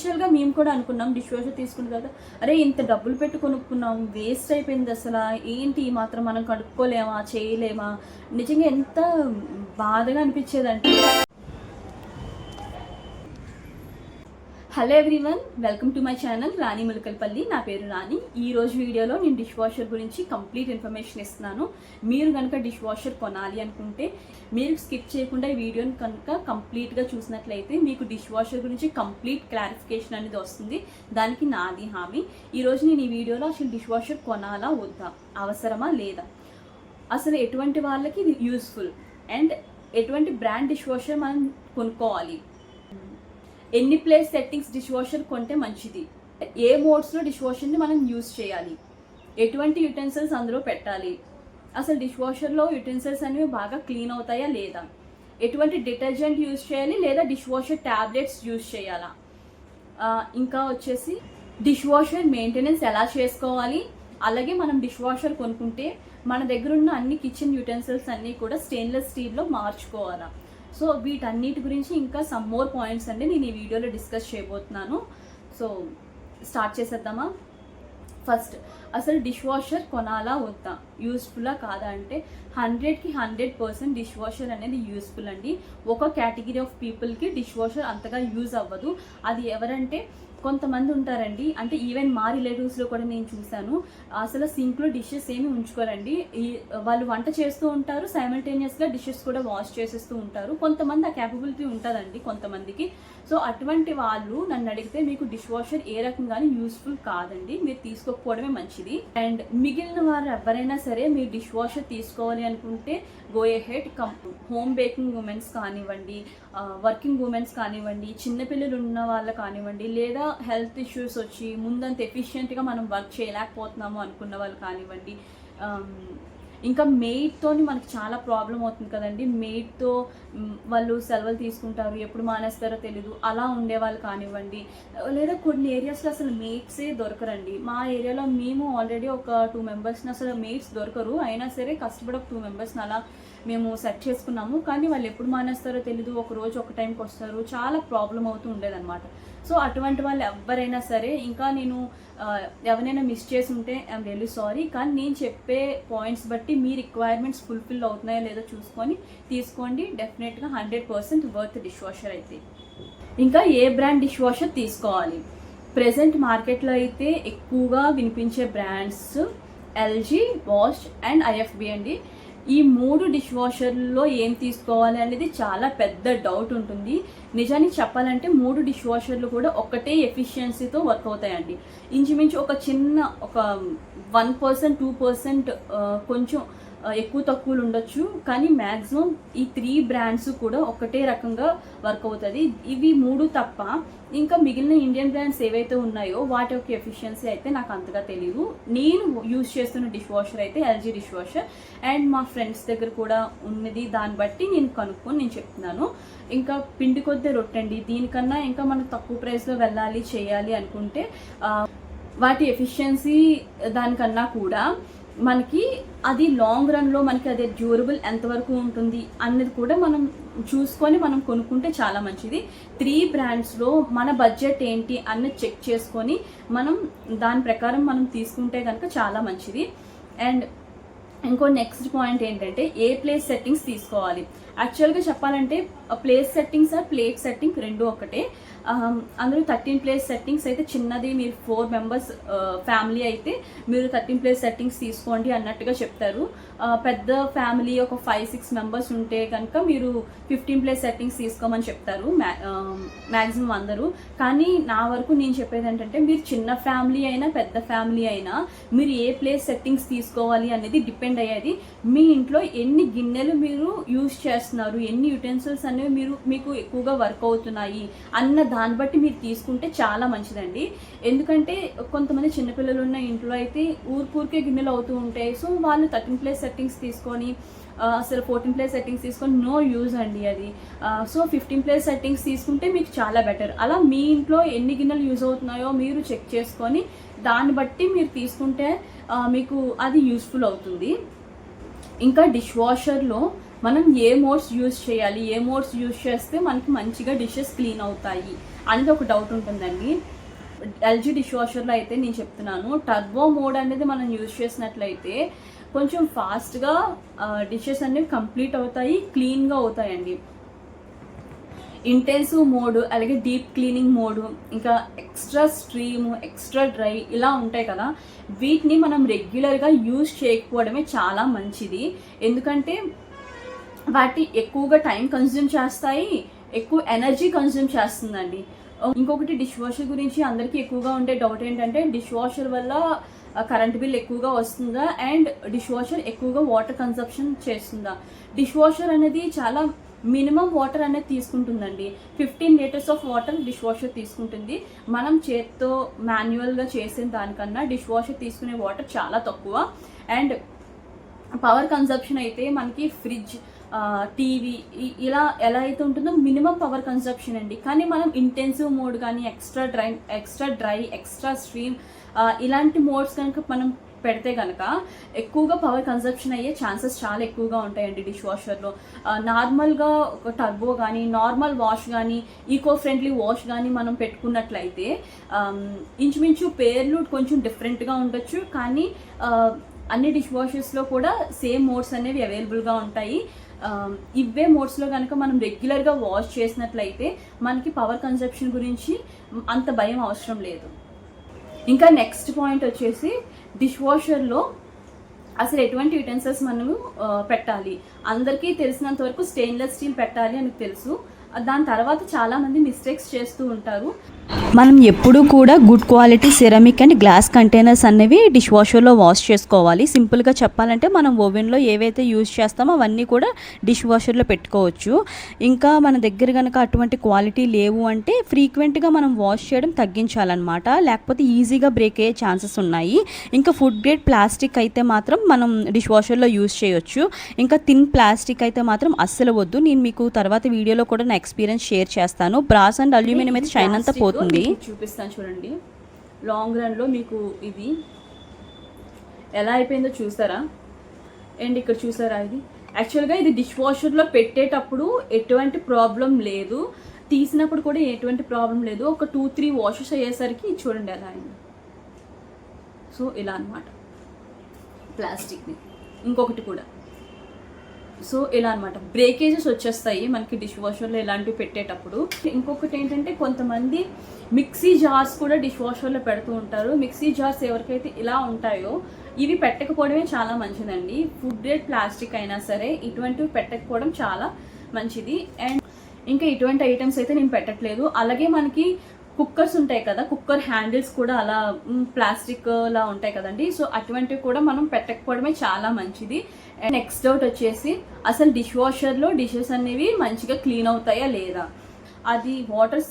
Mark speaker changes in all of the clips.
Speaker 1: ఇనీషియల్గా మేము కూడా అనుకున్నాం డిష్ వాషర్ తీసుకున్న కదా, అరే ఇంత డబ్బులు పెట్టి కొనుక్కున్నాం, వేస్ట్ అయిపోయింది అసలు, ఏంటి మాత్రం మనం కడుక్కోలేమా, చేయలేమా, నిజంగా ఎంత బాధగా అనిపించేదంటే. Hello everyone, welcome to my channel Rani Mulakalapalli. నా పేరు రాణి. ఈ రోజు వీడియోలో నేను డిష్ వాషర్ గురించి కంప్లీట్ ఇన్ఫర్మేషన్ ఇస్తున్నాను. మీరు కనుక డిష్ వాషర్ కొనాలి అనుకుంటే మీరు స్కిప్ చేయకుండా ఈ వీడియోని కనుక కంప్లీట్గా చూసినట్లయితే మీకు డిష్ వాషర్ గురించి కంప్లీట్ క్లారిఫికేషన్ అనేది వస్తుంది. దానికి నాది హామీ. ఈరోజు నేను ఈ వీడియోలో అసలు డిష్ వాషర్ కొనాలా వద్దా, అవసరమా లేదా, అసలు ఎటువంటి వాళ్ళకి ఇది యూస్ఫుల్ అండ్ ఎటువంటి బ్రాండ్ డిష్ వాషర్ మనం కొనుక్కోవాలి, ఎన్ని ప్లేస్ సెట్టింగ్స్ డిష్ వాషర్ కొంటే మంచిది, ఏ మోడ్స్లో డిష్ వాషర్ని మనం యూజ్ చేయాలి, ఎటువంటి యుటెన్సిల్స్ అందులో పెట్టాలి, అసలు డిష్ వాషర్లో యుటెన్సిల్స్ అనేవి బాగా క్లీన్ అవుతాయా లేదా, ఎటువంటి డిటర్జెంట్ యూజ్ చేయాలి లేదా డిష్ వాషర్ ట్యాబ్లెట్స్ యూజ్ చేయాలా, ఇంకా వచ్చేసి డిష్ వాషర్ మెయింటెనెన్స్ ఎలా చేసుకోవాలి, అలాగే మనం డిష్ వాషర్ కొనుక్కుంటే మన దగ్గర ఉన్న అన్ని కిచెన్ యుటెన్సిల్స్ అన్నీ కూడా స్టెయిన్లెస్ స్టీల్లో మార్చుకోవాలా. సో వీటన్నిటి గురించి ఇంకా సమ్ మోర్ పాయింట్స్ అండి నేను ఈ వీడియోలో డిస్కస్ చేయబోతున్నాను. సో స్టార్ట్ చేసేద్దామా. ఫస్ట్, అసలు డిష్ వాషర్ కొనాలా వద్దా, యూస్ఫుల్లా కాదా అంటే 100కి 100% డిష్ వాషర్ అనేది యూస్ఫుల్ అండి. ఒక కేటగిరీ ఆఫ్ పీపుల్కి డిష్ వాషర్ అంతగా యూజ్ అవ్వదు. అది ఎవరంటే కొంతమంది ఉంటారండి, అంటే ఈవెన్ మా రిలేటివ్స్లో కూడా నేను చూశాను, అసలు సింక్లో డిషెస్ ఏమి ఉంచుకోరండి. వాళ్ళు వంట చేస్తూ ఉంటారు, సైమల్టేనియస్గా డిషెస్ కూడా వాష్ చేసేస్తూ ఉంటారు. కొంతమంది ఆ క్యాపబిలిటీ ఉంటుందండి కొంతమందికి. సో అటువంటి వాళ్ళు నన్ను అడిగితే మీకు డిష్ వాషర్ ఏ రకంగానే యూస్ఫుల్ కాదండి, మీరు తీసుకోకపోవడమే మంచిది. అండ్ మిగిలిన వారు ఎవరైనా సరే మీరు డిష్ వాషర్ తీసుకోవాలి అనుకుంటే go ahead. Home baking women's కానివ్వండి, వర్కింగ్ ఉమెన్స్ కానివ్వండి, చిన్నపిల్లలు ఉన్న వాళ్ళు కానివ్వండి, లేదా హెల్త్ ఇష్యూస్ వచ్చి ముందంత ఎఫిషియెంట్గా మనం వర్క్ చేయలేకపోతున్నాము అనుకున్న వాళ్ళు కానివ్వండి, ఇంకా మెయిడ్తోని మనకి చాలా ప్రాబ్లం అవుతుంది కదండి. మెయిడ్తో వాళ్ళు సెలవులు తీసుకుంటారు, ఎప్పుడు మానేస్తారో తెలీదు, అలా ఉండేవాళ్ళు కానివ్వండి, లేదా కొన్ని ఏరియాస్లో అసలు మెయిడ్సే దొరకరండి. మా ఏరియాలో మేము ఆల్రెడీ ఒక 2 మెంబర్స్ని అసలు మెయిడ్స్ దొరకరు, అయినా సరే కష్టపడి ఒక 2 మెంబర్స్ని అలా మేము సెట్ చేసుకున్నాము. కానీ వాళ్ళు ఎప్పుడు మానేస్తారో తెలీదు, ఒక రోజు ఒక టైంకి వస్తారు, చాలా ప్రాబ్లం అవుతూ ఉండేదన్నమాట. సో అటువంటి వాళ్ళు ఎవరైనా సరే, ఇంకా నేను ఎవరైనా మిస్ చేసి ఉంటే ఐఎమ్ రియల్లీ సారీ, కానీ నేను చెప్పే పాయింట్స్ బట్టి మీ రిక్వైర్మెంట్స్ ఫుల్ఫిల్ అవుతున్నాయో లేదో చూసుకొని తీసుకోండి. డెఫినెట్గా 100% వర్త్ డిష్ వాషర్ అయితే. ఇంకా ఏ బ్రాండ్ డిష్ వాషర్ తీసుకోవాలి, ప్రెజెంట్ మార్కెట్లో అయితే ఎక్కువగా వినిపించే brands LG, Bosch and IFB అండి. ఈ 3 డిష్ వాషర్లో ఏం తీసుకోవాలి అనేది చాలా పెద్ద డౌట్ ఉంటుంది. నిజానికి చెప్పాలంటే 3 డిష్ వాషర్లు కూడా ఒకటే ఎఫిషియన్సీతో వర్క్ అవుతాయండి. ఇంచుమించు ఒక చిన్న 1% 2% కొంచెం ఎక్కువ తక్కువలు ఉండొచ్చు, కానీ మ్యాక్సిమం ఈ 3 బ్రాండ్స్ కూడా ఒకటే రకంగా వర్క్ అవుతుంది. ఇవి 3 తప్ప ఇంకా మిగిలిన ఇండియన్ బ్రాండ్స్ ఏవైతే ఉన్నాయో వాటి యొక్క ఎఫిషియన్సీ అయితే నాకు అంతగా తెలియదు. నేను యూజ్ చేస్తున్న డిష్ వాషర్ అయితే ఎల్జీ డిష్ వాషర్, అండ్ మా ఫ్రెండ్స్ దగ్గర కూడా ఉన్నది, దాన్ని బట్టి నేను కనుక్కొని నేను చెప్తున్నాను. ఇంకా పిండి కొద్ది రొట్టండి, దీనికన్నా ఇంకా మనం తక్కువ ప్రైస్లో వెళ్ళాలి చేయాలి అనుకుంటే వాటి ఎఫిషియన్సీ దానికన్నా కూడా మనకి అది లాంగ్ రన్లో మనకి అదే డ్యూరబుల్ ఎంతవరకు ఉంటుంది అన్నది కూడా మనం చూసుకొని మనం కొనుక్కుంటే చాలా మంచిది. 3 బ్రాండ్స్లో మన బడ్జెట్ ఏంటి అన్నది చెక్ చేసుకొని మనం దాని ప్రకారం మనం తీసుకుంటే కనుక చాలా మంచిది. అండ్ ఇంకో నెక్స్ట్ పాయింట్ ఏంటంటే ఏ ప్లేస్ సెట్టింగ్స్ తీసుకోవాలి. యాక్చువల్గా చెప్పాలంటే place settings or plate setting రెండు ఒకటే. అందులో 13 ప్లేస్ సెట్టింగ్స్ అయితే చిన్నది, మీరు 4 మెంబర్స్ ఫ్యామిలీ అయితే మీరు 13 ప్లేస్ సెట్టింగ్స్ తీసుకోండి అన్నట్టుగా చెప్తారు. పెద్ద ఫ్యామిలీ ఒక 5-6 మెంబర్స్ ఉంటే కనుక మీరు 15 ప్లేస్ సెట్టింగ్స్ తీసుకోమని చెప్తారు మ్యాక్సిమం అందరూ. కానీ నా వరకు నేను చెప్పేది ఏంటంటే మీరు చిన్న ఫ్యామిలీ అయినా పెద్ద ఫ్యామిలీ అయినా మీరు ఏ ప్లేస్ సెట్టింగ్స్ తీసుకోవాలి అనేది డిపెండ్ అయ్యేది మీ ఇంట్లో ఎన్ని గిన్నెలు మీరు యూజ్ చేస్తున్నారు, ఎన్ని యుటెన్సిల్స్ అనేవి మీకు ఎక్కువగా వర్క్ అవుతున్నాయి అన్న దాన్ని బట్టి మీరు తీసుకుంటే చాలా మంచిదండి. ఎందుకంటే కొంతమంది చిన్నపిల్లలు ఉన్న ఇంట్లో అయితే ఊరికే గిన్నెలు అవుతూ ఉంటాయి. సో వాళ్ళు 13 ప్లేస్ సెట్టింగ్స్ తీసుకొని అసలు 14 ప్లేస్ సెట్టింగ్స్ తీసుకొని నో యూజ్ అండి అది. సో 15 ప్లేస్ సెట్టింగ్స్ తీసుకుంటే మీకు చాలా బెటర్. అలా మీ ఇంట్లో ఎన్ని గిన్నెలు యూజ్ అవుతున్నాయో మీరు చెక్ చేసుకొని దాన్ని బట్టి మీరు తీసుకుంటే మీకు అది యూస్ఫుల్ అవుతుంది. ఇంకా డిష్ వాషర్లో మనం ఏ మోడ్స్ యూజ్ చేయాలి, ఏ మోడ్స్ యూజ్ చేస్తే మనకి మంచిగా డిషెస్ క్లీన్ అవుతాయి అనేది ఒక డౌట్ ఉంటుందండి. ఎల్జీ డిష్ వాషర్లో అయితే నేను చెప్తున్నాను, టర్బో మోడ్ అనేది మనం యూజ్ చేసినట్లయితే కొంచెం ఫాస్ట్గా డిషెస్ అనేవి కంప్లీట్ అవుతాయి, క్లీన్గా అవుతాయండి. ఇంటెన్సివ్ మోడ్, అలాగే డీప్ క్లీనింగ్ మోడ్, ఇంకా ఎక్స్ట్రా స్ట్రీమ్, ఎక్స్ట్రా డ్రై ఇలా ఉంటాయి కదా, వీటిని మనం రెగ్యులర్గా యూజ్ చేయకపోవడమే చాలా మంచిది. ఎందుకంటే వాటి ఎక్కువగా టైం కన్జ్యూమ్ చేస్తాయి, ఎక్కువ ఎనర్జీ కన్జ్యూమ్ చేస్తుందండి. ఇంకొకటి డిష్ వాషర్ గురించి అందరికీ ఎక్కువగా ఉండే డౌట్ ఏంటంటే డిష్ వాషర్ వల్ల కరెంట్ బిల్ ఎక్కువగా వస్తుందా అండ్ డిష్ వాషర్ ఎక్కువగా వాటర్ కన్సంప్షన్ చేస్తుందా. డిష్ వాషర్ అనేది చాలా మినిమం వాటర్ అనేది తీసుకుంటుందండి. 15 litres of water dish washer తీసుకుంటుంది. మనం చేత్తో మాన్యువల్గా చేసిన దానికన్నా డిష్ వాషర్ తీసుకునే వాటర్ చాలా తక్కువ. అండ్ పవర్ కన్సంప్షన్ అయితే మనకి ఫ్రిడ్జ్, టీవీ ఇలా ఎలా అయితే ఉంటుందో మినిమం పవర్ కన్సంప్షన్ అండి. కానీ మనం ఇంటెన్సివ్ మోడ్ కానీ ఎక్స్ట్రా డ్రై, ఎక్స్ట్రా స్ట్రీమ్ ఇలాంటి మోడ్స్ కనుక మనం పెడితే కనుక ఎక్కువగా పవర్ కన్సంప్షన్ అయ్యే ఛాన్సెస్ చాలా ఎక్కువగా ఉంటాయండి డిష్ వాషర్లో. నార్మల్గా ఒక టర్బో కానీ, నార్మల్ వాష్ కానీ, ఈకో ఫ్రెండ్లీ వాష్ కానీ మనం పెట్టుకున్నట్లయితే ఇంచుమించు పేర్లు కొంచెం డిఫరెంట్గా ఉండొచ్చు, కానీ అన్ని డిష్ వాషర్స్లో కూడా సేమ్ మోడ్స్ అనేవి అవైలబుల్గా ఉంటాయి. ఇవే మోడ్స్లో కనుక మనం రెగ్యులర్గా వాష్ చేసినట్లయితే మనకి పవర్ కన్సంప్షన్ గురించి అంత భయం అవసరం లేదు. ఇంకా నెక్స్ట్ పాయింట్ వచ్చేసి డిష్ వాషర్లో అసలు ఎటువంటి యుటెన్సిల్స్ మనము పెట్టాలి. అందరికీ తెలిసినంత వరకు స్టెయిన్లెస్ స్టీల్ పెట్టాలి అని తెలుసు. దాని తర్వాత చాలామంది మిస్టేక్స్ చేస్తూ ఉంటారు.
Speaker 2: మనం ఎప్పుడూ కూడా good quality ceramic and glass containers అనేవి డిష్ వాషర్లో వాష్ చేసుకోవాలి. సింపుల్గా చెప్పాలంటే మనం ఓవెన్లో ఏవైతే యూజ్ చేస్తామో అవన్నీ కూడా డిష్ వాషర్లో పెట్టుకోవచ్చు. ఇంకా మన దగ్గర కనుక అటువంటి క్వాలిటీ లేవు అంటే ఫ్రీక్వెంట్గా మనం వాష్ చేయడం తగ్గించాలన్నమాట, లేకపోతే ఈజీగా బ్రేక్ అయ్యే ఛాన్సెస్ ఉన్నాయి. ఇంకా ఫుడ్ గ్రేడ్ ప్లాస్టిక్ అయితే మాత్రం మనం డిష్ వాషర్లో యూజ్ చేయొచ్చు. ఇంకా థిన్ ప్లాస్టిక్ అయితే మాత్రం అస్సలు వద్దు. నేను మీకు తర్వాత వీడియోలో కూడా నా ఎక్స్పీరియన్స్ షేర్ చేస్తాను. బ్రాస్ అండ్ అల్యూమినియం అయితే షైన్ అంతా పోతుంది.
Speaker 1: చూపిస్తాను చూడండి. లాంగ్ రన్లో మీకు ఇది ఎలా అయిపోయిందో చూసారా. అండ్ ఇక్కడ చూసారా, ఇది యాక్చువల్గా ఇది డిష్ వాషర్లో పెట్టేటప్పుడు ఎటువంటి ప్రాబ్లం లేదు, తీసినప్పుడు కూడా ఎటువంటి ప్రాబ్లం లేదు. ఒక 2-3 వాషెస్ అయ్యేసరికి చూడండి ఎలా అయింది. సో ఇలా అనమాట ప్లాస్టిక్ని. ఇంకొకటి కూడా సో ఇలా అనమాట బ్రేకేజెస్ వచ్చేస్తాయి మనకి డిష్ వాషర్లో ఇలాంటివి పెట్టేటప్పుడు. ఇంకొకటి ఏంటంటే కొంతమంది మిక్సీ జార్స్ కూడా డిష్ వాషర్లో పెడుతూ ఉంటారు. మిక్సీ జార్స్ ఎవరికైతే ఇలా ఉంటాయో ఇవి పెట్టకపోవడమే చాలా మంచిదండి. ఫుడ్ గ్రేడ్ ప్లాస్టిక్ అయినా సరే ఇటువంటివి పెట్టకపోవడం చాలా మంచిది. అండ్ ఇంకా ఇటువంటి ఐటమ్స్ అయితే నేను పెట్టట్లేదు. అలాగే మనకి కుక్కర్స్ ఉంటాయి కదా, కుక్కర్ హ్యాండిల్స్ కూడా అలా ప్లాస్టిక్ లా ఉంటాయి కదండి. సో అటువంటివి కూడా మనం పెట్టకపోవడమే చాలా మంచిది. అండ్ నెక్స్ట్ డౌట్ వచ్చేసి అసలు డిష్ వాషర్లో డిషెస్ అనేవి మంచిగా క్లీన్ అవుతాయా లేదా. అది వాటర్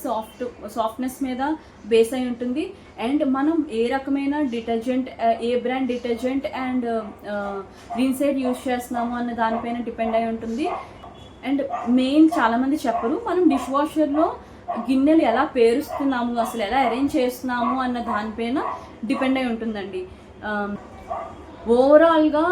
Speaker 1: సాఫ్ట్నెస్ మీద బేస్ అయి ఉంటుంది. అండ్ మనం ఏ రకమైన detergent, A brand detergent and rinse aid use చేస్తున్నాము అన్న దానిపైన డిపెండ్ అయి ఉంటుంది. అండ్ మెయిన్ చాలామంది చెప్పరు, మనం డిష్ వాషర్లో గిన్నెలు ఎలా పేరుస్తున్నాము, అసలు ఎలా అరేంజ్ చేస్తున్నాము అన్న దానిపైన డిపెండ్ అయి ఉంటుందండి. ఓవరాల్గా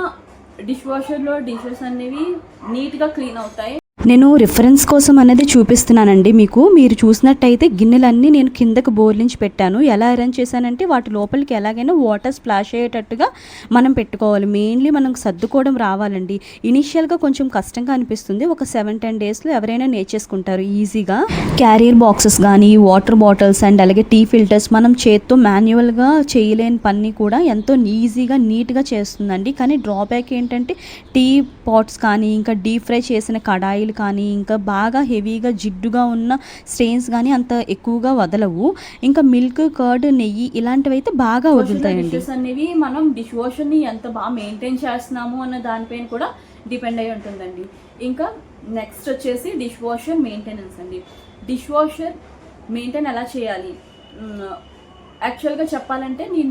Speaker 1: డిష్ వాషర్లో డిషెస్ అనేవి నీట్గా క్లీన్ అవుతాయి.
Speaker 2: నేను రిఫరెన్స్ కోసం అనేది చూపిస్తున్నానండి మీకు. మీరు చూసినట్టయితే గిన్నెలన్నీ నేను కిందకు బోర్లించి పెట్టాను. ఎలా అరేంజ్ చేశానంటే వాటి లోపలికి ఎలాగైనా వాటర్ స్ప్లాష్ అయ్యేటట్టుగా మనం పెట్టుకోవాలి. మెయిన్లీ మనం సర్దుకోవడం రావాలండి. ఇనిషియల్గా కొంచెం కష్టంగా అనిపిస్తుంది. ఒక 7-10 డేస్లో ఎవరైనా నేర్చేసుకుంటారు ఈజీగా. క్యారియర్ బాక్సెస్ కానీ, వాటర్ బాటిల్స్ అండ్ అలాగే టీ ఫిల్టర్స్ మనం చేత్తో మాన్యువల్గా చేయలేని పని కూడా ఎంతో ఈజీగా నీట్గా చేస్తుందండి. కానీ డ్రాబ్యాక్ ఏంటంటే టీ పాట్స్ కానీ, ఇంకా డీప్ ఫ్రై చేసిన కడాయిలు కానీ, ఇంకా బాగా హెవీగా జిడ్డుగా ఉన్న స్టెయిన్స్ కానీ అంత ఎక్కువగా వదలవు. ఇంకా మిల్క్, కర్డ్, నెయ్యి ఇలాంటివి అయితే బాగా వదులుతాయండి.
Speaker 1: డిషెస్ అనేవి మనం డిష్ వాషర్ని ఎంత బాగా మెయింటైన్ చేస్తున్నాము అన్న దానిపైన కూడా డిపెండ్ అయి ఉంటుందండి. ఇంకా నెక్స్ట్ వచ్చేసి డిష్ వాషర్ మెయింటెనెన్స్ అండి. డిష్ వాషర్ మెయింటైన్ ఎలా చేయాలి యాక్చువల్గా చెప్పాలంటే నేను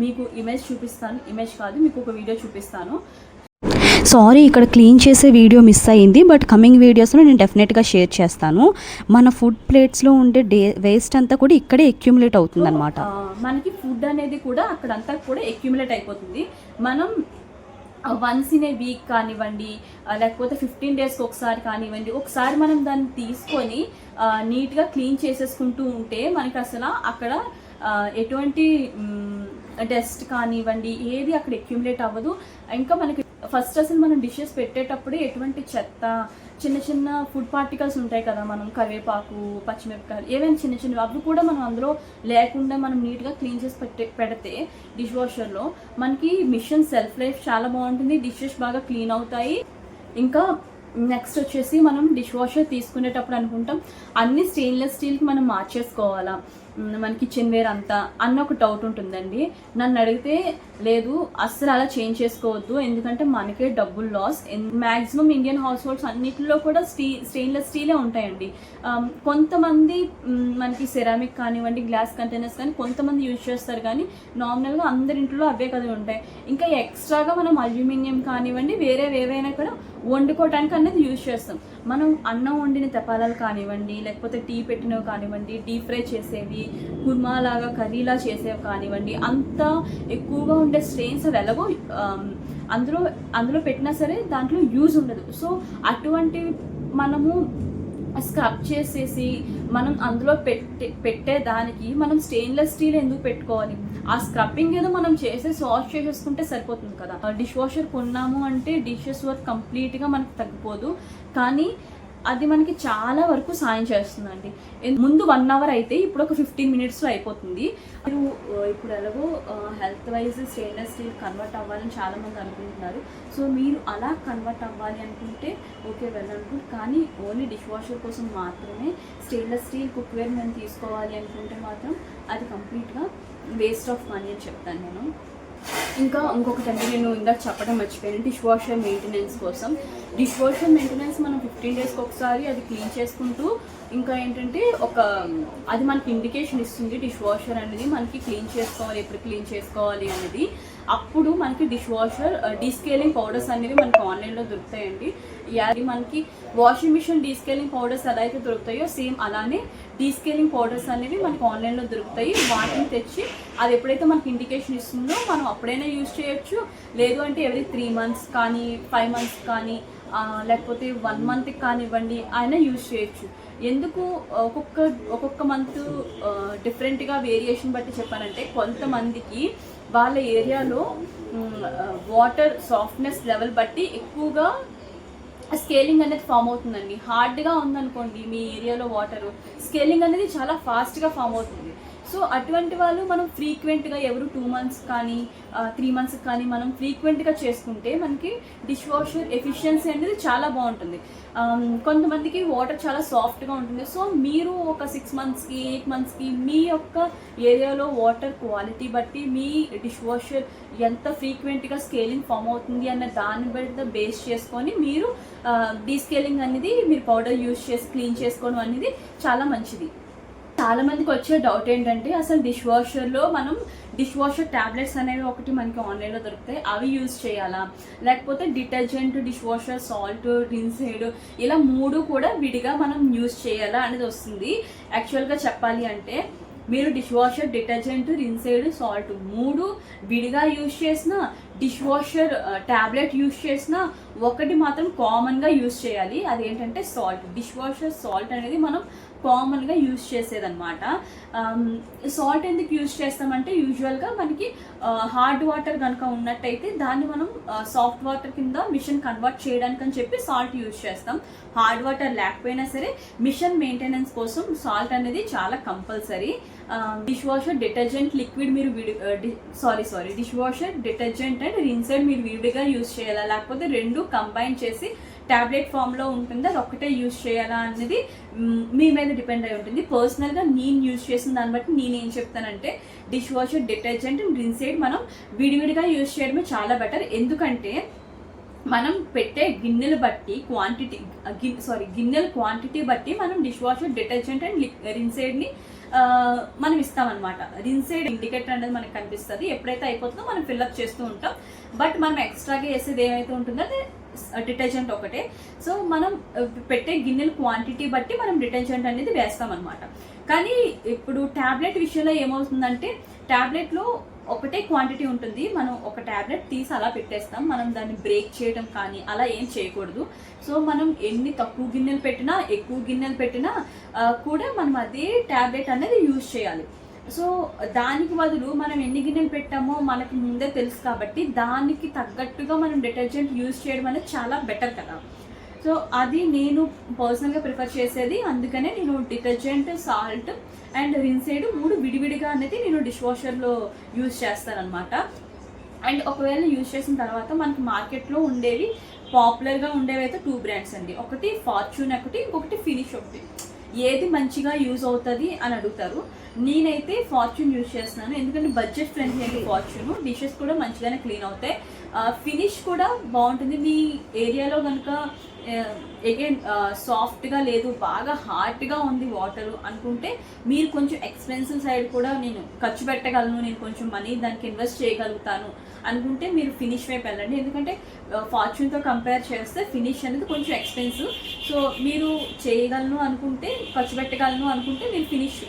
Speaker 1: మీకు ఇమేజ్ చూపిస్తాను. ఇమేజ్ కాదు, మీకు ఒక వీడియో చూపిస్తాను.
Speaker 2: సారీ, ఇక్కడ క్లీన్ చేసే వీడియో మిస్ అయ్యింది. బట్ కమింగ్ వీడియోస్లో నేను డెఫినెట్గా షేర్ చేస్తాను. మన ఫుడ్ ప్లేట్స్లో ఉండే వేస్ట్ అంతా కూడా ఇక్కడే అక్యుములేట్ అవుతుంది అనమాట.
Speaker 1: మనకి ఫుడ్ అనేది కూడా అక్కడంతా కూడా అక్యుములేట్ అయిపోతుంది. మనం వన్స్ ఇన్ ఏ వీక్ కానివ్వండి, లేకపోతే 15 డేస్కి ఒకసారి కానివ్వండి, ఒకసారి మనం దాన్ని తీసుకొని నీట్గా క్లీన్ చేసేసుకుంటూ ఉంటే మనకి అసలు అక్కడ ఎటువంటి డస్ట్ కానివ్వండి ఏది అక్కడ అక్యుములేట్ అవ్వదు. ఇంకా మనకి ఫస్ట్ అసలు మనం డిషెస్ పెట్టేటప్పుడే ఎటువంటి చెత్త, చిన్న చిన్న ఫుడ్ పార్టికల్స్ ఉంటాయి కదా, మనం కరివేపాకు, పచ్చిమిరపకాయలు ఏవైనా చిన్న చిన్నవి అవి కూడా మనం అందులో లేకుండా మనం నీట్గా క్లీన్ చేసి పెడితే డిష్ వాషర్లో మనకి మిషన్ సెల్ఫ్ లైఫ్ చాలా బాగుంటుంది, డిషెస్ బాగా క్లీన్ అవుతాయి. ఇంకా నెక్స్ట్ వచ్చేసి మనం డిష్ వాషర్ తీసుకునేటప్పుడు అనుకుంటాం అన్ని స్టెయిన్లెస్ స్టీల్కి మనం మార్చేసుకోవాలా, మన కిచెన్ వేర్ అంతా అన్న ఒక డౌట్ ఉంటుందండి. నన్ను అడిగితే లేదు, అస్సలు అలా చేంజ్ చేసుకోవద్దు, ఎందుకంటే మనకే డబ్బులు loss. Maximum Indian households అన్నిటిలో కూడా స్టెయిన్లెస్ స్టీలే ఉంటాయండి. కొంతమంది మనకి సెరామిక్ కానివ్వండి, గ్లాస్ కంటైనర్స్ కానీ కొంతమంది యూజ్ చేస్తారు, కానీ నార్మల్గా అందరి ఇంట్లో అవే కదా ఉంటాయి. ఇంకా ఎక్స్ట్రాగా మనం అల్యూమినియం కానివ్వండి వేరే ఏవైనా కూడా వండుకోవడానికి అనేది యూజ్ చేస్తాం. మనం అన్నం వండిన తెపాలాలు కానివ్వండి, లేకపోతే టీ పెట్టినవి కానివ్వండి, డీప్ ఫ్రై చేసేవి, కుర్మా లాగా కర్రీలా చేసేవి కానివ్వండి, అంత ఎక్కువగా ఉండే స్ట్రెయిన్స్ అవి ఎలాగో అందులో పెట్టినా సరే దాంట్లో యూజ్ ఉండదు. సో అటువంటివి మనము స్క్రబ్ చేసేసి మనం అందులో పెట్టే దానికి మనం స్టెయిన్లెస్ స్టీల్ ఎందుకు పెట్టుకోవాలి? ఆ స్క్రబ్బింగ్ ఏదో మనం వాష్ చేసేసుకుంటే సరిపోతుంది కదా. డిష్ వాషర్ కొన్నాము అంటే డిషెస్ వర్క్ కంప్లీట్గా మనకు తగ్గిపోదు, కానీ అది మనకి చాలా వరకు సాయం చేస్తుందండి. ముందు 1 అవర్ అయితే ఇప్పుడు ఒక 15 మినిట్స్లో అయిపోతుంది. మీరు ఇప్పుడు ఎలాగో health wise stainless steel convert అవ్వాలని చాలామంది అనుకుంటున్నారు. సో మీరు అలా కన్వర్ట్ అవ్వాలి అనుకుంటే ఓకే వెళ్ళనుకుంటే, కానీ ఓన్లీ డిష్ వాషర్ కోసం మాత్రమే స్టెయిన్లెస్ స్టీల్ కుక్వేర్ మేము తీసుకోవాలి అనుకుంటే మాత్రం అది కంప్లీట్గా వేస్ట్ ఆఫ్ మనీ అని చెప్తాను నేను. ఇంకా ఇంకొకటండి, నేను ఇందాక చెప్పడం మర్చిపోయాను, డిష్ వాషర్ మెయింటెనెన్స్ కోసం. డిష్ వాషర్ మెయింటెనెన్స్ మనం 15 డేస్కి ఒకసారి అది క్లీన్ చేసుకుంటూ, ఇంకా ఏంటంటే అది మనకి ఇండికేషన్ ఇస్తుంది డిష్ వాషర్ అనేది మనకి క్లీన్ చేసుకోవాలి, ఎప్పుడు క్లీన్ చేసుకోవాలి అనేది. అప్పుడు మనకి డిష్ వాషర్ డీస్కేలింగ్ పౌడర్స్ అనేవి మనకి ఆన్లైన్లో దొరుకుతాయండి. అది మనకి వాషింగ్ మిషన్ డీస్కేలింగ్ పౌడర్స్ ఎలా అయితే దొరుకుతాయో సేమ్ అలానే డీస్కేలింగ్ పౌడర్స్ అనేవి మనకి ఆన్లైన్లో దొరుకుతాయి. వాటిని తెచ్చి అది ఎప్పుడైతే మనకి ఇండికేషన్ ఇస్తుందో మనం అప్పుడైనా యూజ్ చేయొచ్చు, లేదు అంటే ఎవ్రీ 3 months కానీ 5 months కానీ లేకపోతే 1 monthకి కానివ్వండి అయినా యూజ్ చేయొచ్చు. ఎందుకు ఒక్కొక్క మంత్ డిఫరెంట్గా వేరియేషన్ బట్టి చెప్పానంటే, కొంతమందికి వాళ్ళ ఏరియాలో వాటర్ సాఫ్ట్నెస్ లెవెల్ బట్టి ఎక్కువగా స్కేలింగ్ అనేది ఫామ్ అవుతుందండి. హార్డ్గా ఉందనుకోండి మీ ఏరియాలో వాటర్, స్కేలింగ్ అనేది చాలా ఫాస్ట్గా ఫామ్ అవుతుంది. సో అటువంటి వాళ్ళు మనం ఫ్రీక్వెంట్గా ఎవరు 2 months కానీ 3 months కానీ మనం ఫ్రీక్వెంట్గా చేసుకుంటే మనకి డిష్ వాషర్ ఎఫిషియన్సీ అనేది చాలా బాగుంటుంది. కొంతమందికి వాటర్ చాలా సాఫ్ట్గా ఉంటుంది. సో మీరు ఒక 6 monthsకి 8 monthsకి మీ యొక్క ఏరియాలో వాటర్ క్వాలిటీ బట్టి మీ డిష్ వాషర్ ఎంత ఫ్రీక్వెంట్గా స్కేలింగ్ ఫామ్ అవుతుంది అన్న దాన్ని బట్టి బేస్ చేసుకొని మీరు డీస్కేలింగ్ అనేది మీరు పౌడర్ యూజ్ చేసి క్లీన్ చేసుకోవడం అనేది చాలా మంచిది. చాలా మందికి వచ్చే డౌట్ ఏంటంటే, అసలు డిష్ వాషర్లో మనం డిష్ వాషర్ ట్యాబ్లెట్స్ అనేవి ఒకటి మనకి ఆన్లైన్లో దొరుకుతాయి, అవి యూజ్ చేయాలా, లేకపోతే detergent, dish washer, salt, rinse aid ఇలా 3 కూడా విడిగా మనం యూజ్ చేయాలా అనేది వస్తుంది. యాక్చువల్గా చెప్పాలి అంటే మీరు dish washer, detergent, rinse aid, salt 3 విడిగా యూజ్ చేసినా, డిష్ వాషర్ ట్యాబ్లెట్ యూజ్ చేసినా ఒకటి మాత్రం కామన్గా యూజ్ చేయాలి, అదేంటంటే సాల్ట్. డిష్ వాషర్ సాల్ట్ అనేది మనం కామన్గా యూజ్ చేసేదన్నమాట. సాల్ట్ ఎందుకు యూజ్ చేస్తామంటే, యూజువల్గా మనకి హార్డ్ వాటర్ కనుక ఉన్నట్టయితే దాన్ని మనం సాఫ్ట్ వాటర్ కింద మిషన్ కన్వర్ట్ చేయడానికి అని చెప్పి సాల్ట్ యూజ్ చేస్తాం. హార్డ్ వాటర్ లేకపోయినా సరే మిషన్ మెయింటెనెన్స్ కోసం సాల్ట్ అనేది చాలా compulsory. Dish washer detergent liquid మీరు dish washer detergent and rinse aid మీరు విడిగా యూజ్ చేయాలా, లేకపోతే 2 కంబైన్ చేసి ట్యాబ్లెట్ ఫామ్లో ఉంటుంది అది ఒక్కటే యూజ్ చేయాలా అనేది మీ మీద డిపెండ్ అయి ఉంటుంది. పర్సనల్గా నేను యూజ్ చేసిన దాన్ని బట్టి నేను ఏం చెప్తానంటే, dish washer detergent and rinse aid మనం విడివిడిగా యూజ్ చేయడమే చాలా బెటర్. ఎందుకంటే మనం పెట్టే గిన్నెలు బట్టి గిన్నెల క్వాంటిటీ బట్టి మనం డిష్ వాషర్ డిటర్జెంట్ అండ్ రిన్సైడ్ని మనం ఇస్తామన్నమాట. రిన్సైడ్ ఇండికేటర్ అనేది మనకు కనిపిస్తుంది, ఎప్పుడైతే అయిపోతుందో మనం ఫిల్అప్ చేస్తూ ఉంటాం. బట్ మనం ఎక్స్ట్రాగా వేసేది ఏమైతే ఉంటుందో అది డిటర్జెంట్ ఒకటే. సో మనం పెట్టే గిన్నెల క్వాంటిటీ బట్టి మనం డిటర్జెంట్ అనేది వేస్తామన్నమాట. కానీ ఇప్పుడు ట్యాబ్లెట్ విషయంలో ఏమవుతుందంటే, ట్యాబ్లెట్లో ఒకటే క్వాంటిటీ ఉంటుంది. మనం ఒక ట్యాబ్లెట్ తీసి అలా పెట్టేస్తాం. మనం దాన్ని బ్రేక్ చేయడం కానీ అలా ఏం చేయకూడదు. సో మనం ఎన్ని తక్కువ గిన్నెలు పెట్టినా ఎక్కువ గిన్నెలు పెట్టినా కూడా మనం అదే ట్యాబ్లెట్ అనేది యూజ్ చేయాలి. సో దానికి బదులు మనం ఎన్ని గిన్నెలు పెట్టామో మనకి ముందే తెలుసు కాబట్టి దానికి తగ్గట్టుగా మనం డిటర్జెంట్ యూజ్ చేయడం అనేది చాలా బెటర్ కదా. సో అది నేను పర్సనల్గా ప్రిఫర్ చేసేది. అందుకనే నేను డిటర్జెంట్, సాల్ట్ అండ్ రిన్సైడ్ 3 విడివిడిగా అనేది నేను డిష్ వాషర్లో యూజ్ చేస్తాను అనమాట. అండ్ ఒకవేళ యూజ్ చేసిన తర్వాత మనకి మార్కెట్లో ఉండేవి పాపులర్గా ఉండేవి అయితే 2 బ్రాండ్స్ అండి. ఒకటి ఫార్చ్యూన్, ఇంకొకటి ఫినిష్. ఏది మంచిగా యూజ్ అవుతుంది అని అడుగుతారు. నేనైతే ఫార్చ్యూన్ యూజ్ చేస్తున్నాను, ఎందుకంటే బడ్జెట్ ఫ్రెండ్లీ అండి ఫార్చ్యూన్. డిషెస్ కూడా మంచిగానే క్లీన్ అవుతాయి. ఫినిష్ కూడా బాగుంటుంది. మీ ఏరియాలో కనుక అగైన్ సాఫ్ట్గా లేదు, బాగా హార్డ్గా ఉంది వాటర్ అనుకుంటే మీరు కొంచెం ఎక్స్పెన్సివ్ సైడ్ కూడా నేను ఖర్చు పెట్టగలను, నేను కొంచెం మనీ దానికి ఇన్వెస్ట్ చేయగలుగుతాను అనుకుంటే మీరు ఫినిష్ వైపు వెళ్ళండి. ఎందుకంటే ఫార్చ్యూన్తో కంపేర్ చేస్తే ఫినిష్ అనేది కొంచెం ఎక్స్పెన్సివ్. సో మీరు చేయగలను అనుకుంటే, ఖర్చు పెట్టగలను అనుకుంటే మీరు ఫినిష్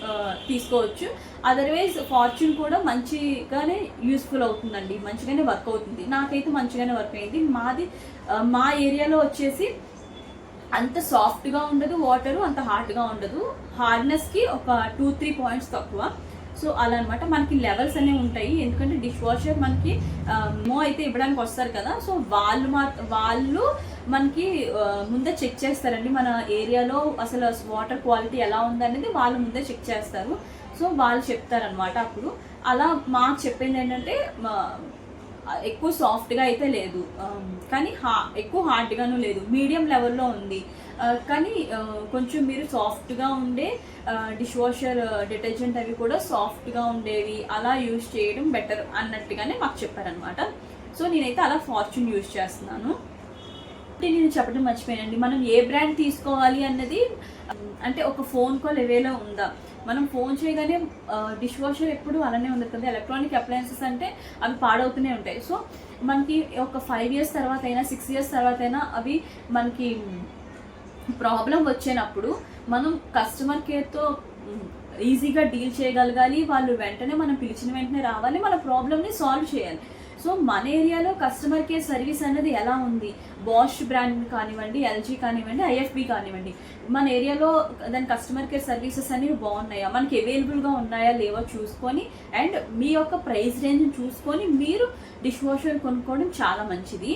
Speaker 1: తీసుకోవచ్చు. అదర్వైజ్ ఫార్చ్యూన్ కూడా మంచిగానే యూస్ఫుల్ అవుతుందండి, మంచిగానే వర్క్ అవుతుంది. నాకైతే మంచిగానే వర్క్ అయింది. మా ఏరియాలో వచ్చేసి అంత సాఫ్ట్గా ఉండదు వాటరు, అంత హార్డ్గా ఉండదు. హార్డ్నెస్కి ఒక 2-3 పాయింట్స్ తక్కువ. సో అలా అనమాట. మనకి లెవెల్స్ అనేవి ఉంటాయి. ఎందుకంటే డిష్ వాషర్ మనకి మో అయితే ఇవ్వడానికి వస్తారు కదా. సో వాళ్ళు మనకి ముందే చెక్ చేస్తారండి మన ఏరియాలో అసలు వాటర్ క్వాలిటీ ఎలా ఉందనేది వాళ్ళు ముందే చెక్ చేస్తారు. సో వాళ్ళు చెప్తారనమాట. అప్పుడు అలా మాకు చెప్పింది ఏంటంటే ఎక్కువ సాఫ్ట్గా అయితే లేదు, కానీ ఎక్కువ హార్డ్గాను లేదు, మీడియం లెవెల్లో ఉంది. కానీ కొంచెం మీరు సాఫ్ట్గా ఉండే డిష్ వాషర్ డిటర్జెంట్ అవి కూడా సాఫ్ట్గా ఉండేవి అలా యూజ్ చేయడం బెటర్ అన్నట్టుగానే మాకు చెప్పారనమాట. సో నేనైతే అలా ఫార్చ్యూన్ యూజ్ చేస్తున్నాను. నేను చెప్పడం మర్చిపోయానండి, మనం ఏ బ్రాండ్ తీసుకోవాలి అన్నది అంటే ఒక ఫోన్ కాల్ అవేలో ఉందా, మనం ఫోన్ చేయగానే డిష్ వాషర్ ఎప్పుడు అలానే ఉండదు కదా. ఎలక్ట్రానిక్ అప్లయన్సెస్ అంటే అవి పాడవుతూనే ఉంటాయి. సో మనకి ఒక 5 years తర్వాత అయినా 6 years తర్వాత అయినా అవి మనకి ప్రాబ్లం వచ్చినప్పుడు మనం కస్టమర్ కేర్తో ఈజీగా డీల్ చేయగలగాలి. వాళ్ళు వెంటనే మనం పిలిచిన వెంటనే రావాలి, మన ప్రాబ్లమ్ని సాల్వ్ చేయాలి. సో మన ఏరియాలో కస్టమర్ కేర్ సర్వీస్ అనేది ఎలా ఉంది, బాష్ బ్రాండ్ కానివ్వండి, ఎల్జీ కానివ్వండి, ఐఎఫ్బి కానివ్వండి, మన ఏరియాలో దాని కస్టమర్ కేర్ సర్వీసెస్ అనేవి బాగున్నాయా, మనకి అవైలబుల్గా ఉన్నాయా లేవో చూసుకొని అండ్ మీ యొక్క ప్రైస్ రేంజ్ని చూసుకొని మీరు డిష్ వాషర్ కొనుక్కోవడం చాలా మంచిది.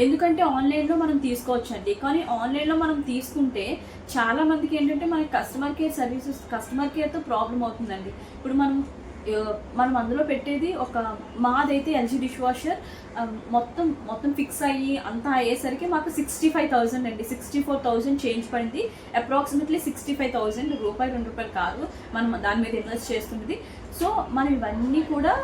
Speaker 1: ఎందుకంటే ఆన్లైన్లో మనం తీసుకోవచ్చండి, కానీ ఆన్లైన్లో మనం తీసుకుంటే చాలా మందికి ఏంటంటే మనకి కస్టమర్ కేర్తో ప్రాబ్లం అవుతుందండి. ఇప్పుడు మనం అందులో పెట్టేది మాదైతే ఎల్జీ డిష్ వాషర్ మొత్తం ఫిక్స్ అయ్యి అంతా అయ్యేసరికి మాకు 65,000 అండి, 64,000 చేంజ్ పడింది. అప్రాక్సిమేట్లీ 65,000 రూపాయలు, ₹2 కాదు మనం దాని మీద ఇన్వెస్ట్ చేస్తుంది. సో మనం ఇవన్నీ కూడా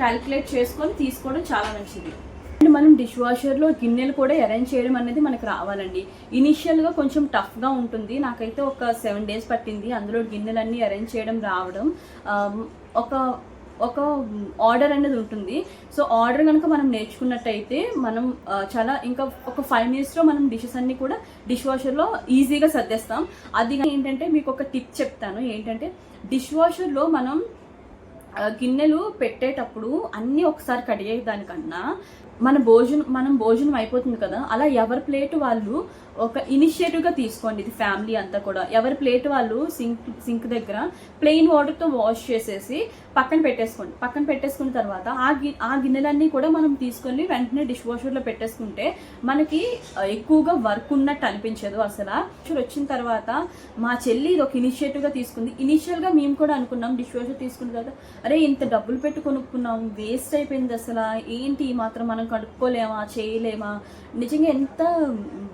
Speaker 1: క్యాలిక్యులేట్ చేసుకొని తీసుకోవడం చాలా మంచిది. అండ్ మనం డిష్ వాషర్లో గిన్నెలు కూడా అరేంజ్ చేయడం అనేది మనకు రావాలండి. ఇనిషియల్గా కొంచెం టఫ్గా ఉంటుంది. నాకైతే ఒక 7 days పట్టింది అందులో గిన్నెలన్నీ అరేంజ్ చేయడం రావడం. ఒక ఆర్డర్ అనేది ఉంటుంది. సో ఆర్డర్ కనుక మనం నేర్చుకున్నట్టయితే మనం చాలా ఇంకా ఒక 5 minutesలో మనం డిషెస్ అన్నీ కూడా డిష్ వాషర్లో ఈజీగా సర్దేస్తాం. అది ఏంటంటే మీకు ఒక టిప్ చెప్తాను. ఏంటంటే డిష్ వాషర్లో మనం గిన్నెలు పెట్టేటప్పుడు అన్నీ ఒకసారి కడిగేదానికన్నా మనం భోజనం అయిపోతుంది కదా, అలా ఎవరి ప్లేట్ వాళ్ళు ఒక ఇనిషియేటివ్గా తీసుకోండి. ఇది ఫ్యామిలీ అంతా కూడా ఎవరి ప్లేట్ వాళ్ళు సింక్ దగ్గర ప్లెయిన్ వాటర్తో వాష్ చేసేసి పక్కన పెట్టేసుకున్న తర్వాత ఆ గిన్నెలన్నీ కూడా మనం తీసుకొని వెంటనే డిష్ వాషర్లో పెట్టేసుకుంటే మనకి ఎక్కువగా వర్క్ ఉన్నట్టు అనిపించదు. అసలు వచ్చిన తర్వాత మా చెల్లి ఇది ఒక ఇనిషియేటివ్గా తీసుకుంది. ఇనిషియల్గా మేము కూడా అనుకున్నాం డిష్ వాషర్ తీసుకున్న తర్వాత అరే ఇంత డబ్బులు పెట్టి కొనుక్కున్నాం, వేస్ట్ అయిపోయింది, అసలు ఏంటి ఈ మాత్రం మనం కడుక్కోలేమా, చేయలేమా, నిజంగా ఎంత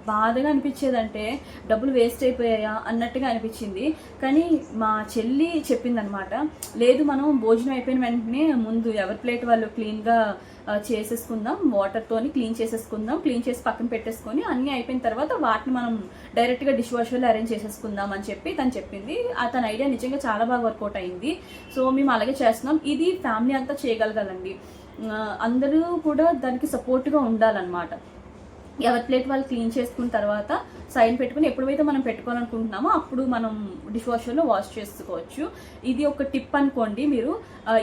Speaker 1: బాధగా అనిపించేదంటే డబ్బులు వేస్ట్ అయిపోయాయా అన్నట్టుగా అనిపించింది. కానీ మా చెల్లి చెప్పిందనమాట, లేదు మనం భోజనం అయిపోయిన వెంటనే ముందు ఎవరి ప్లేట్ వాళ్ళు క్లీన్గా చేసేసుకుందాం, వాటర్తోని క్లీన్ చేసి పక్కన పెట్టేసుకొని అన్నీ అయిపోయిన తర్వాత వాటిని మనం డైరెక్ట్గా డిష్ వాషర్లో అరేంజ్ చేసేసుకుందాం అని చెప్పి తను చెప్పింది. తన ఐడియా నిజంగా చాలా బాగా వర్కౌట్ అయింది. సో మేము అలాగే చేస్తున్నాం. ఇది ఫ్యామిలీ అంతా చేయగలగాలండి, అందరూ కూడా దానికి సపోర్ట్గా ఉండాలన్నమాట. ఎవరి ప్లేట్ వాళ్ళు క్లీన్ చేసుకున్న తర్వాత సైడ్ పెట్టుకుని ఎప్పుడైతే మనం పెట్టుకోవాలనుకుంటున్నామో అప్పుడు మనం డిష్ వాషర్లో వాష్ చేసుకోవచ్చు. ఇది ఒక టిప్ అనుకోండి. మీరు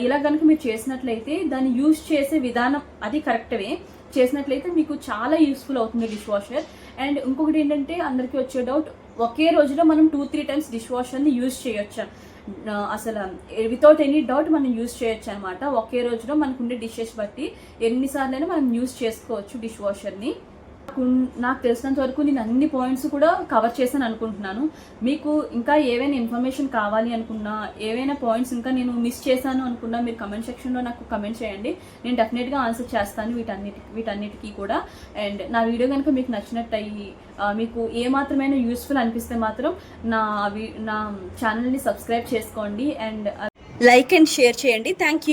Speaker 1: ఇలా కనుక మీరు చేసినట్లయితే దాన్ని యూజ్ చేసే విధానం అది కరెక్ట్వే చేసినట్లయితే మీకు చాలా యూస్ఫుల్ అవుతుంది డిష్ వాషర్. అండ్ ఇంకొకటి ఏంటంటే అందరికీ వచ్చే డౌట్, ఒకే రోజులో మనం 2-3 టైమ్స్ డిష్ వాషర్ని యూజ్ చేయొచ్చు. అసలు వితౌట్ ఎనీ డౌట్ మనం యూజ్ చేయొచ్చు అనమాట. ఒకే రోజులో మనకు ఉండే డిషెస్ బట్టి ఎన్నిసార్లైనా మనం యూజ్ చేసుకోవచ్చు డిష్ వాషర్ని. నాకు తెలిసినంత వరకు నేను అన్ని పాయింట్స్ కూడా కవర్ చేశాను అనుకుంటున్నాను. మీకు ఇంకా ఏవైనా ఇన్ఫర్మేషన్ కావాలి అనుకున్నా, ఏవైనా పాయింట్స్ ఇంకా నేను మిస్ చేశాను అనుకున్నా మీరు కమెంట్ సెక్షన్లో నాకు కమెంట్ చేయండి. నేను డెఫినెట్గా ఆన్సర్ చేస్తాను వీటన్నిటికీ కూడా. అండ్ నా వీడియో కనుక మీకు నచ్చినట్టు అయ్యి మీకు ఏమాత్రమైనా యూస్ఫుల్ అనిపిస్తే మాత్రం నా ఛానల్ని సబ్స్క్రైబ్ చేసుకోండి అండ్
Speaker 2: లైక్ అండ్ షేర్ చేయండి. Thank you.